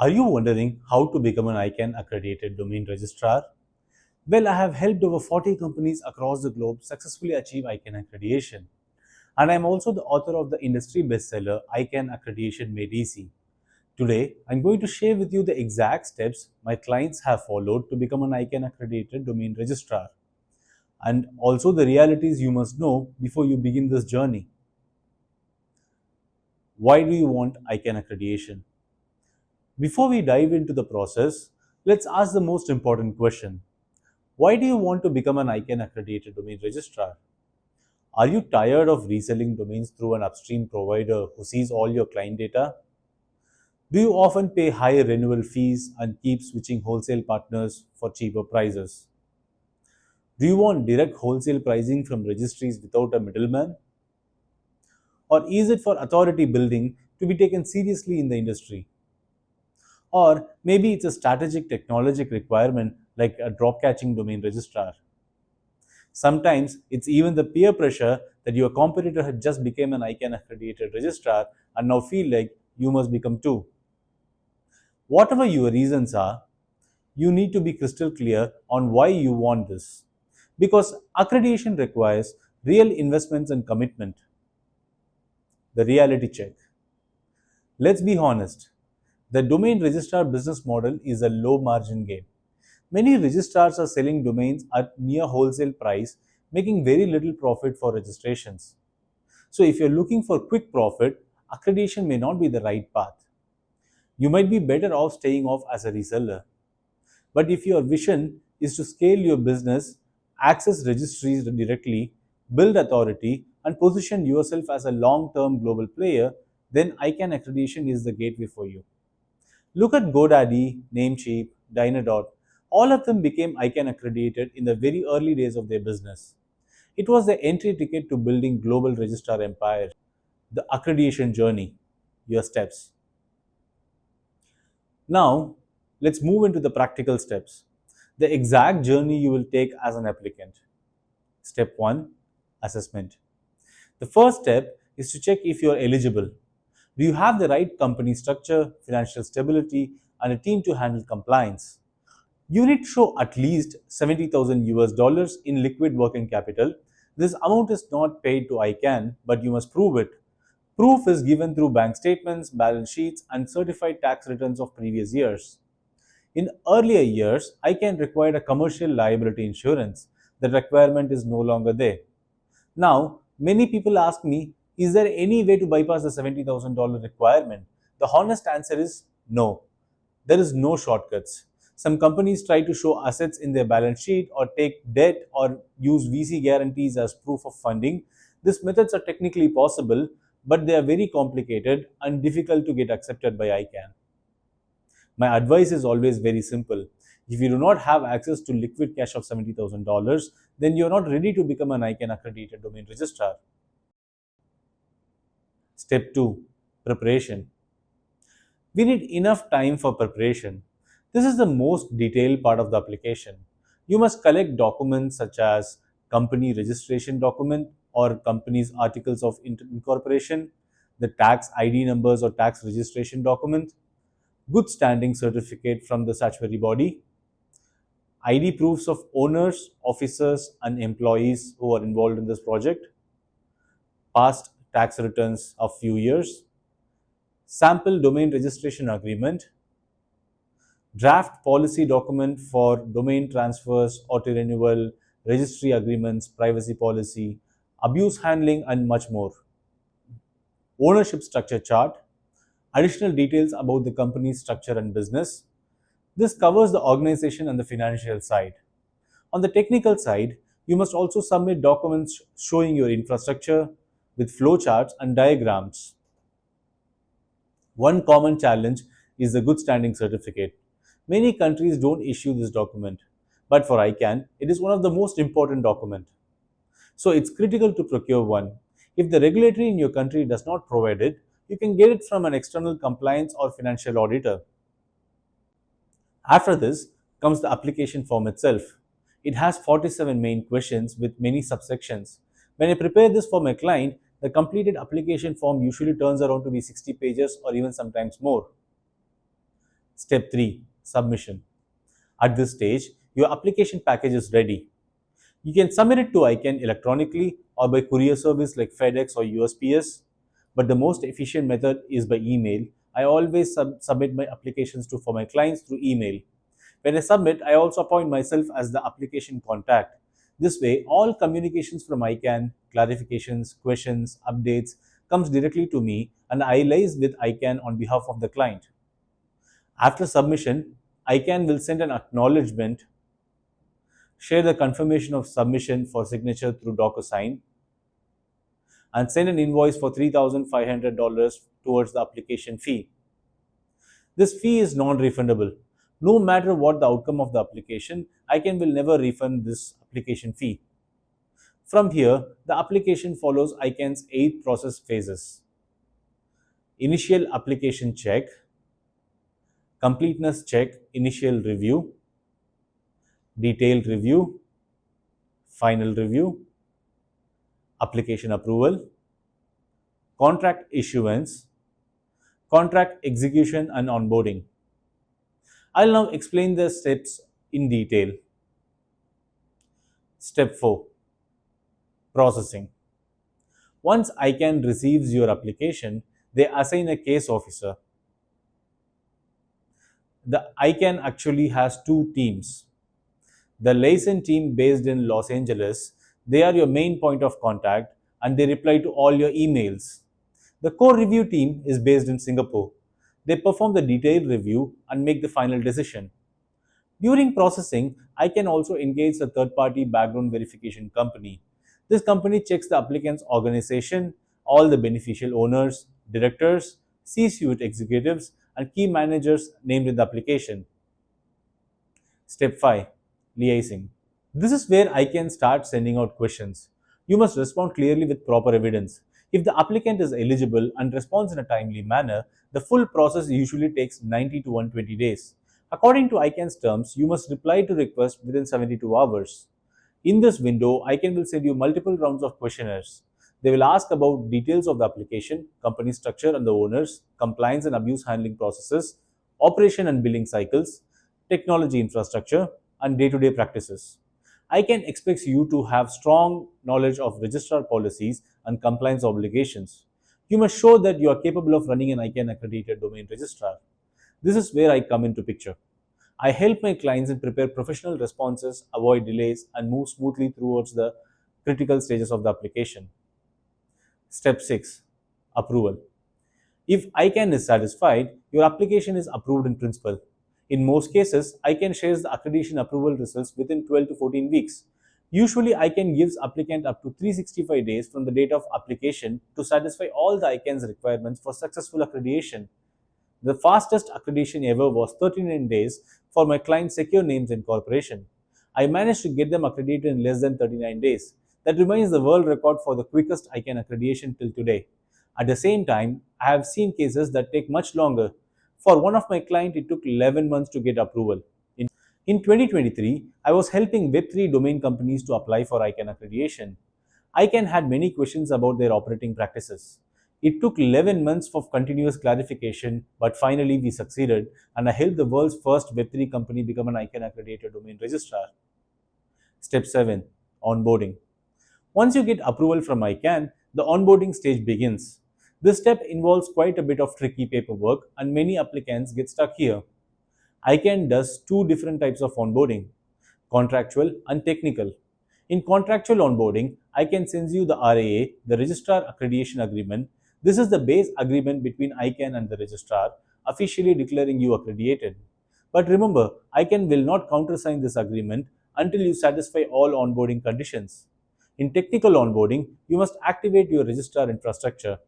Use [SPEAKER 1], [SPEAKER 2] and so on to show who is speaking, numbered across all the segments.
[SPEAKER 1] Are you wondering how to become an ICANN accredited domain registrar? Well, I have helped over 40 companies across the globe successfully achieve ICANN accreditation. And I am also the author of the industry bestseller ICANN Accreditation Made Easy. Today, I'm going to share with you the exact steps my clients have followed to become an ICANN accredited domain registrar, and also the realities you must know before you begin this journey. Why do you want ICANN accreditation? Before we dive into the process, let's ask the most important question. Why do you want to become an ICANN accredited domain registrar? Are you tired of reselling domains through an upstream provider who sees all your client data? Do you often pay high renewal fees and keep switching wholesale partners for cheaper prices? Do you want direct wholesale pricing from registries without a middleman? Or is it for authority building to be taken seriously in the industry? Or maybe it's a strategic technologic requirement like a drop catching domain registrar. Sometimes it's even the peer pressure that your competitor had just become an ICANN accredited registrar and now feel like you must become too. Whatever your reasons are, you need to be crystal clear on why you want this. Because accreditation requires real investments and commitment. The reality check. Let's be honest. The domain registrar business model is a low margin game. Many registrars are selling domains at near wholesale price, making very little profit for registrations. So if you're looking for quick profit, accreditation may not be the right path. You might be better off staying off as a reseller. But if your vision is to scale your business, access registries directly, build authority, and position yourself as a long-term global player, then ICANN accreditation is the gateway for you. Look at GoDaddy, Namecheap, Dynadot. All of them became ICANN accredited in the very early days of their business. It was the entry ticket to building global registrar empire. The accreditation journey, your steps. Now, let's move into the practical steps. The exact journey you will take as an applicant. Step 1, assessment. The first step is to check if you are eligible. Do you have the right company structure, financial stability, and a team to handle compliance? You need to show at least 70,000 US dollars in liquid working capital. This amount is not paid to ICANN, but you must prove it. Proof is given through bank statements, balance sheets, and certified tax returns of previous years. In earlier years, ICANN required a commercial liability insurance. The requirement is no longer there. Now, many people ask me, is there any way to bypass the $70,000 requirement? The honest answer is no. There is no shortcuts. Some companies try to show assets in their balance sheet or take debt or use VC guarantees as proof of funding. These methods are technically possible, but they are very complicated and difficult to get accepted by ICANN. My advice is always very simple. If you do not have access to liquid cash of $70,000, then you are not ready to become an ICANN accredited domain registrar. Step 2, preparation. We need enough time for preparation. This is the most detailed part of the application. You must collect documents such as company registration document or company's articles of incorporation, the tax ID numbers or tax registration document, good standing certificate from the statutory body, ID proofs of owners, officers, and employees who are involved in this project, past tax returns of few years, sample domain registration agreement, draft policy document for domain transfers, auto renewal, registry agreements, privacy policy, abuse handling, and much more. Ownership structure chart, additional details about the company's structure and business. This covers the organization and the financial side. On the technical side, you must also submit documents showing your infrastructure with flowcharts and diagrams. One common challenge is the good standing certificate. Many countries don't issue this document, but for ICANN, it is one of the most important documents. So it's critical to procure one. If the regulatory in your country does not provide it, you can get it from an external compliance or financial auditor. After this comes the application form itself. It has 47 main questions with many subsections. When I prepare this for my client, the completed application form usually turns around to be 60 pages or even sometimes more. Step 3. Submission. At this stage, your application package is ready. You can submit it to ICANN electronically or by courier service like FedEx or USPS, but the most efficient method is by email. I always submit my applications for my clients through email. When I submit, I also appoint myself as the application contact. This way, all communications from ICANN, clarifications, questions, updates comes directly to me and I liaise with ICANN on behalf of the client. After submission, ICANN will send an acknowledgement, share the confirmation of submission for signature through DocuSign, and send an invoice for $3,500 towards the application fee. This fee is non-refundable. No matter what the outcome of the application, ICANN will never refund this application fee. From here, the application follows ICANN's 8 process phases: initial application check, completeness check, initial review, detailed review, final review, application approval, contract issuance, contract execution and onboarding. I'll now explain the steps in detail. Step 4. Processing. Once ICANN receives your application, they assign a case officer. The ICANN actually has 2 teams. The liaison team based in Los Angeles, they are your main point of contact and they reply to all your emails. The core review team is based in Singapore. They perform the detailed review and make the final decision. During processing, I can also engage a third-party background verification company. This company checks the applicant's organization, all the beneficial owners, directors, C-suite executives, and key managers named in the application. Step 5. Liaising. This is where I can start sending out questions. You must respond clearly with proper evidence. If the applicant is eligible and responds in a timely manner, the full process usually takes 90 to 120 days. According to ICANN's terms, you must reply to request within 72 hours. In this window, ICANN will send you multiple rounds of questionnaires. They will ask about details of the application, company structure and the owners, compliance and abuse handling processes, operation and billing cycles, technology infrastructure, and day-to-day practices. ICANN expects you to have strong knowledge of registrar policies and compliance obligations. You must show that you are capable of running an ICANN-accredited domain registrar. This is where I come into picture. I help my clients in prepare professional responses, avoid delays, and move smoothly towards the critical stages of the application. Step 6. Approval. If ICANN is satisfied, your application is approved in principle. In most cases, ICANN shares the accreditation approval results within 12 to 14 weeks. Usually, ICANN gives applicant up to 365 days from the date of application to satisfy all the ICANN's requirements for successful accreditation. The fastest accreditation ever was 39 days for my client Secure Names Incorporation. I managed to get them accredited in less than 39 days. That remains the world record for the quickest ICANN accreditation till today. At the same time, I have seen cases that take much longer. For one of my clients, it took 11 months to get approval. In 2023, I was helping Web3 domain companies to apply for ICANN accreditation. ICANN had many questions about their operating practices. It took 11 months of continuous clarification, but finally we succeeded and I helped the world's first Web3 company become an ICANN accredited domain registrar. Step 7. Onboarding. Once you get approval from ICANN, the onboarding stage begins. This step involves quite a bit of tricky paperwork and many applicants get stuck here. ICANN does 2 different types of onboarding: contractual and technical. In contractual onboarding, ICANN sends you the RAA, the Registrar Accreditation Agreement. This is the base agreement between ICANN and the registrar, officially declaring you accredited. But remember, ICANN will not countersign this agreement until you satisfy all onboarding conditions. In technical onboarding, you must activate your registrar infrastructure.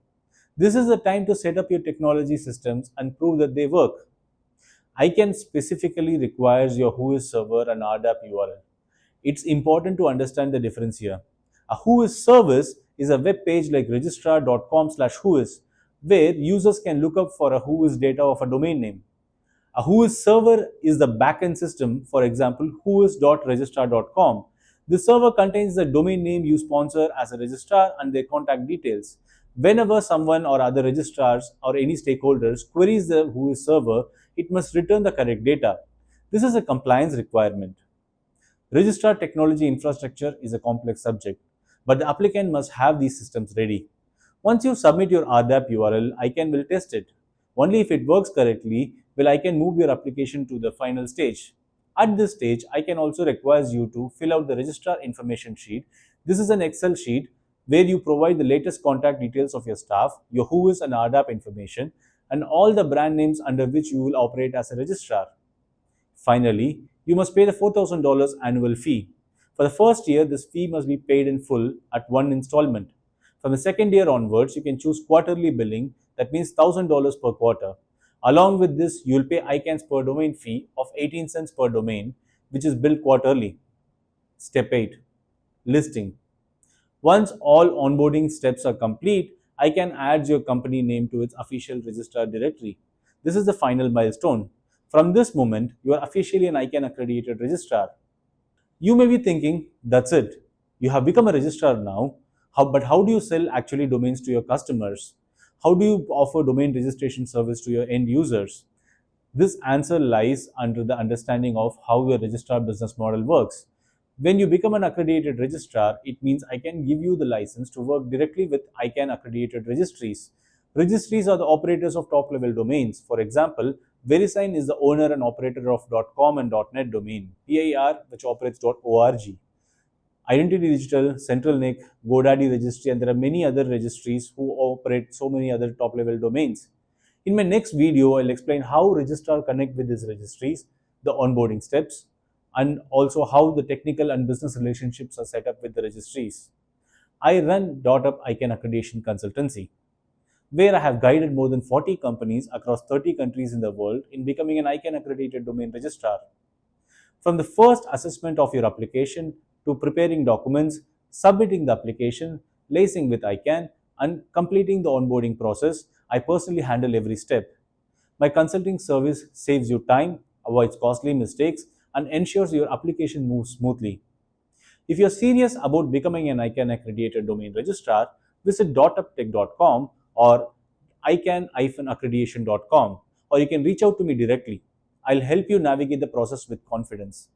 [SPEAKER 1] This is the time to set up your technology systems and prove that they work. ICANN specifically requires your WHOIS server and RDAP URL. It's important to understand the difference here. A WHOIS service is a web page like registrar.com/whois, where users can look up for a WHOIS data of a domain name. A WHOIS server is the backend system, for example, whois.registrar.com. This server contains the domain name you sponsor as a registrar and their contact details. Whenever someone or other registrars or any stakeholders queries the WHOIS server, it must return the correct data. This is a compliance requirement. Registrar technology infrastructure is a complex subject, but the applicant must have these systems ready. Once you submit your RDAP URL, ICANN will test it. Only if it works correctly will ICANN move your application to the final stage. At this stage, ICANN also requires you to fill out the registrar information sheet. This is an Excel sheet where you provide the latest contact details of your staff, your who is and RDAP information, and all the brand names under which you will operate as a registrar. Finally, you must pay the $4,000 annual fee. For the first year, this fee must be paid in full at one installment. From the second year onwards, you can choose quarterly billing, that means $1,000 per quarter. Along with this, you will pay ICANN's per domain fee of 18 cents per domain, which is billed quarterly. Step 8. Listing. Once all onboarding steps are complete, ICANN adds your company name to its official registrar directory. This is the final milestone. From this moment, you are officially an ICANN accredited registrar. You may be thinking, that's it. You have become a registrar now, but how do you sell actually domains to your customers? How do you offer domain registration service to your end users? This answer lies under the understanding of how your registrar business model works. When you become an accredited registrar, it means I can give you the license to work directly with ICANN accredited registries. Registries are the operators of top level domains. For example, VeriSign is the owner and operator of .com and .net domain, PIR, which operates .org. Identity Digital, CentralNIC, GoDaddy Registry, and there are many other registries who operate so many other top level domains. In my next video, I'll explain how Registrar connect with these registries, the onboarding steps, and also how the technical and business relationships are set up with the registries. I run Dotup ICANN Accreditation Consultancy, where I have guided more than 40 companies across 30 countries in the world in becoming an ICANN accredited domain registrar. From the first assessment of your application to preparing documents, submitting the application, liaising with ICANN, and completing the onboarding process, I personally handle every step. My consulting service saves you time, avoids costly mistakes, and ensures your application moves smoothly. If you're serious about becoming an ICANN accredited domain registrar, visit dotuptech.com or ICANN-accreditation.com, or you can reach out to me directly. I'll help you navigate the process with confidence.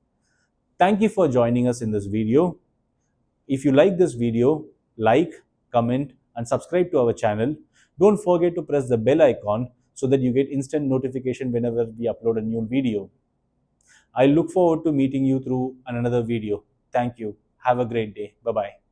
[SPEAKER 1] Thank you for joining us in this video. If you like this video, like, comment, and subscribe to our channel. Don't forget to press the bell icon so that you get instant notification whenever we upload a new video. I look forward to meeting you through another video. Thank you. Have a great day. Bye-bye.